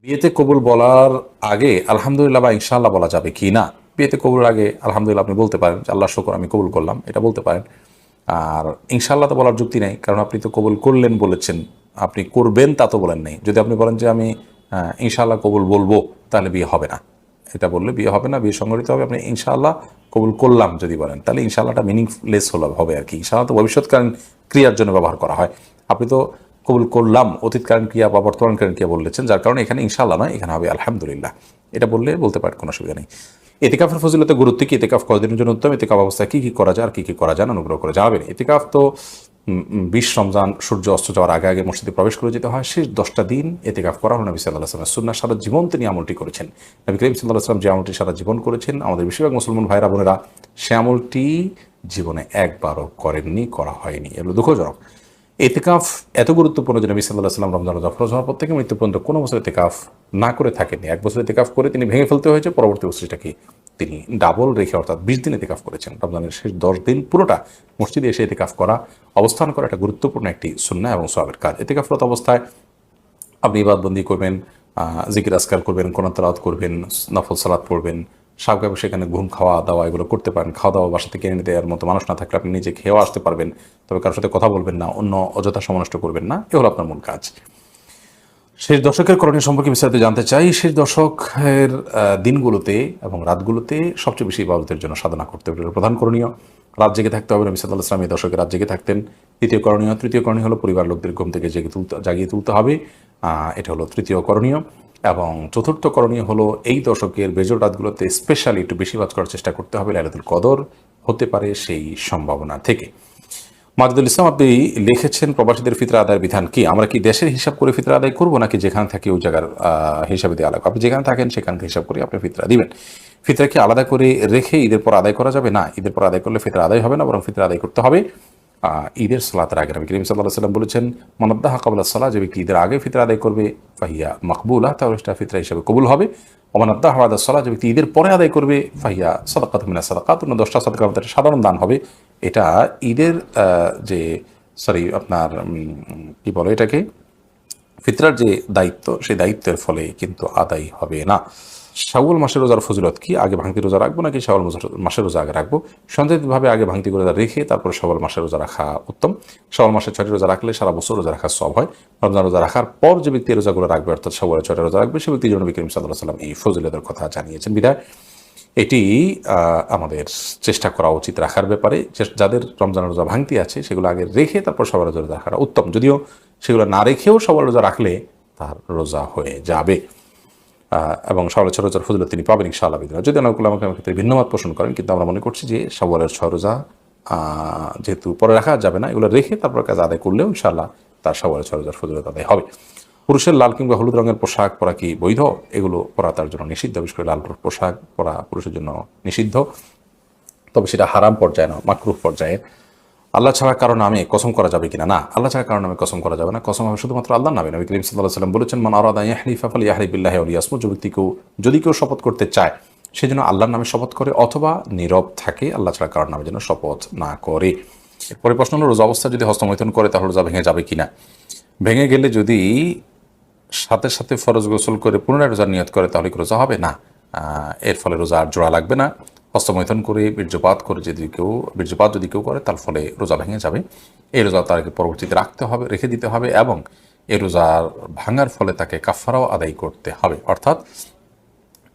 বিয়েতে কবুল বলার আগে আলহামদুলিল্লাহ বা ইনশাআল্লাহ বলা যাবে কি না? বিয়েতে কবুলের আগে আলহামদুলিল্লাহ আপনি বলতে পারেন যে আল্লাহ শুকর আমি কবুল করলাম, এটা বলতে পারেন। আর ইনশাআল্লাহ তো বলার যুক্তি নেই, কারণ আপনি তো কবুল করলেন বলেছেন, আপনি করবেন তা তো বলেন নাই। যদি আপনি বলেন যে আমি ইনশাআল্লাহ কবুল বলবো, তাহলে বিয়ে হবে না। এটা বললে বিয়ে হবে না, বিয়ে সংগঠিত হবে। আপনি ইনশাআল্লাহ কবুল করলাম যদি বলেন, তাহলে ইনশাআল্লাহটা মিনিংলেস হবে আর কি। ইনশাআল্লাহ তো ভবিষ্যৎকালীন ক্রিয়ার জন্য ব্যবহার করা হয়। আপনি তো কবুল করলাম অতীতকালীন ক্রিয়া বা বর্তমানকালীন ক্রিয়া বলেছেন, যার কারণে এখানে ইনশাআল্লাহ নয়, এখানে হবে আলহামদুলিল্লাহ। এটা বললে বলতে পারেন, কোনো অসুবিধা নেই। এতেকাফের ফজিলতের গুরুত্ব কি? এতেকাফ কতদিনের জন্য উত্তম? এতেকাফ অবস্থায় কী কী করা যায় আর কী কী করা যায় না, অনুগ্রহ করে জানাবেন। এতেকাফ তো 20 রমজান সূর্য অস্ত যাওয়ার আগে আগে মসজিদে প্রবেশ করে যেতে হয়। শেষ 10টা দিন এতেকাফ করা হলো নবী সাল্লাল্লাহু আলাইহি ওয়াসাল্লামের সুন্নাহ। সারা জীবন তিনি আমলটি করেছেন। নবী করিম সাল্লাল্লাহু আলাইহি ওয়াসাল্লাম যে আমলটি সারা জীবন করেছেন, আমাদের বেশিরভাগ মুসলমান ভাইরা বোনেরা সে আমলটি জীবনে একবারও করেননি, করা হয়নি। এগুলো দুঃখজনক। এতেকাফ এত গুরুত্বপূর্ণ যে নবী সাল্লাল্লাহু আলাইহি ওয়াসাল্লাম রমজান রোজা ফরজ হওয়ার পর থেকে মৃত্যু পর্যন্ত কোনো বছর এতেকাফ না করে থাকেননি। এক বছর এতেকাফ করে তিনি ভেঙে ফেলতে হয়েছে, পরবর্তী বছরটাকে তিনি ডাবল রেখে অর্থাৎ 20 দিন এতেকাফ করেছেন। রমজানের শেষ 10 দিন পুরোটা মসজিদে এসে এতেকাফ করা, অবস্থান করা একটা গুরুত্বপূর্ণ একটি সুন্নাহ এবং সওয়াবের কাজ। এতেকাফরত অবস্থায় আপনি ইবাদতবন্দি করবেন, জিকির আজকার করবেন, কোরআন তেলাওয়াত করবেন, নফল সালাত পড়বেন, স্বাভাবিকভাবে সেখানে ঘুম খাওয়া দাওয়া এগুলো করতে পারেন। খাওয়া দাওয়া বাসা থেকে এনে দেওয়ার মতো মানুষ না থাকলে আপনি নিজে খেয়েও আসতে পারবেন, তবে কারোর সাথে কথা বলবেন না, অন্য অযথা সমনষ্ট করবেন না। এ হলো আপনার মূল কাজ। শেষ দশকের করণীয় সম্পর্কে বিস্তারিত জানতে চাই। শেষ দশকের দিনগুলোতে এবং রাতগুলোতে সবচেয়ে বেশি ইবাদতের জন্য সাধনা করতে হবে, প্রধান করণীয়। রাত জেগে থাকতে হবে। নবী সাল্লাল্লাহু আলাইহি ওয়াসাল্লাম এই দশকে রাত জেগে থাকতেন। তৃতীয় করণীয়। তৃতীয় করণীয় হলো পরিবার লোকদের ঘুম থেকে জাগিয়ে তুলতে হবে। এটা হলো তৃতীয় করণীয়। এবং চতুর্থ করণীয় হলো এই দশকের বেজোড় রাতগুলোতে স্পেশালি একটু বেশি বাজ করার চেষ্টা করতে হবে। লাইলাতুল কদর হতে পারে সেই সম্ভাবনা থেকে। মাজেদুল ইসলাম আপনি লিখেছেন, প্রবাসীদের ফিতরা আদায়ের বিধান কি? আমরা কি দেশের হিসাব করে ফিতরা আদায় করবো, নাকি যেখানে থাকি ওই জায়গার হিসাবে দেওয়া লাগবে? আপনি যেখানে থাকেন সেখান থেকে হিসাব করে আপনি ফিতরা দিবেন। ফিতরা কি আলাদা করে রেখে ঈদের পর আদায় করা যাবে? না, ঈদের পর আদায় করলে ফিতরা আদায় হবে না, বরং ফিতরা আদায় করতে হবে ঈদের সালাতের আগে। নবী করিম সাল্লাল্লাহু আলাইহি ওয়াসাল্লাম বলেছেন, মান আদ্দাহা ক্বাবলা সালাহ, যে ব্যক্তি ঈদের আগে ফিতরা আদায় করবে ফাহিয়া মাকবুলা, তাহলে সেটা ফিতরা হিসাবে কবুল হবে। ওমান আদ্দাহা বাদা সালাহ, যে ব্যক্তি ঈদের পরে আদায় করবে ফাহিয়া সাদাকাতুম মিনাস সাদাকাত, অন্য 10টা সাদাকার মধ্যে সাধারণ দান হবে। এটা ঈদের যে আপনার কি বলে এটাকে, ফিতরার যে দায়িত্ব, সেই দায়িত্বের ফলে কিন্তু আদায় হবে না। শাওয়াল মাসের রোজার ফজিলত কি? আগে ভাঙতি রোজা রাখবো নাকি শাওয়াল মাসের রোজা আগে রাখবো? সন্দেহিতভাবে আগে ভাঙতি রোজা রেখে তারপর শাওয়াল মাসের রোজা রাখা উত্তম। শাওয়াল মাসের 6টি রোজা রাখলে সারা বছর রোজা রাখার সওয়াব হয়। রমজান রোজা রাখার পর যে ব্যক্তি রোজাগুলো রাখবে, অর্থাৎ শাওয়ালের 6টা রোজা রাখবে, সে ব্যক্তির জন্য নবী করিম সাল্লাল্লাহু আলাইহি ওয়াসাল্লাম এই ফজিলতের কথা জানিয়েছেন। বিধায় এটি আমাদের চেষ্টা করা উচিত রাখার ব্যাপারে। যাদের রমজান রোজা ভাঙতি আছে সেগুলো আগে রেখে তারপর সবার রোজা রাখাটা উত্তম। যদিও সেগুলো না রেখেও সবার রোজা রাখলে তার রোজা হয়ে যাবে এবং শাওয়ালের 6 রোজার ফজিলত তিনি পাবেন ইনশাআল্লাহ বিদিনা। যদি অনেকগুলো আমাকে ক্ষেত্রে ভিন্নমত পোষণ করেন, কিন্তু আমরা মনে করছি যে শাওয়ালের 6 রোজা যেহেতু পরে রাখা যাবে না, এগুলো রেখে তারপর কাজ আদায় করলেও ইনশাআল্লাহ তার শাওয়ালের 6 রোজার ফজিলত আদায় হবে। পুরুষের লাল কিংবা হলুদ রঙের পোশাক পরা কি বৈধ? এগুলো পরা তার জন্য নিষিদ্ধ। বিশেষ করে লাল পোশাক পরা পুরুষের জন্য নিষিদ্ধ, তবে সেটা হারাম পর্যায়ে না, মাকরুহ পর্যায়ে। আল্লাহ ছাড়া কারো নামে কসম করা যাবে কিনা? না, আল্লাহ ছাড়া কারো নামে কসম করা যাবে না। কসম হবে শুধুমাত্র আল্লাহর নামে। নবী করিম সাল্লাল্লাহু আলাইহি ওয়াসাল্লাম বলেছেন, মান আরাদা ইয়াহলিফা ফালইয়াহলিফ বিল্লাহি আও লিয়াসমুত, যদি কেউ শপথ করতে চায় সেজন্য আল্লাহর নামে শপথ করে অথবা নীরব থাকে, আল্লাহ ছাড়া কারোর নামে যেন শপথ না করে। এরপরে প্রশ্ন হলো, রোজা অবস্থা যদি হস্তমৈথুন করে তাহলে রোজা ভেঙে যাবে কিনা? ভেঙে গেলে যদি সাথে সাথে ফরজ গোসল করে পুনরায় রোজার নিয়ত করে তাহলে কি রোজা হবে? না, এর ফলে রোজা আর জোড়া লাগবে না। হস্তমৈথুন করে বীর্যপাত যদি কেউ করে তার ফলে রোজা ভেঙে যাবে। এই রোজা তাকে পরবর্তীতে রেখে দিতে হবে এবং এই রোজার ভাঙার ফলে তাকে কাফারাও আদায় করতে হবে। অর্থাৎ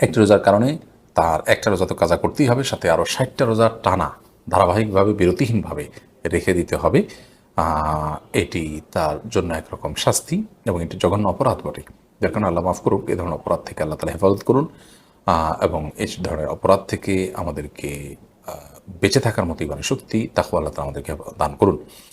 একটি রোজার কারণে তার একটা রোজা তো কাজা করতেই হবে, সাথে আরও 60টা রোজা টানা ধারাবাহিকভাবে বিরতিহীনভাবে রেখে দিতে হবে। এটি তার জন্য একরকম শাস্তি এবং এটি জঘন্য অপরাধ বটে, যার কারণে আল্লাহ মাফ করুক। এ ধরনের অপরাধ থেকে আল্লাহ তাআলা হেফাজত করুন এবং এই ধরনের অপরাধ থেকে আমাদেরকে বেঁচে থাকার মতো শক্তি তাকওয়া আল্লাহ তাআলা আমাদেরকে দান করুন।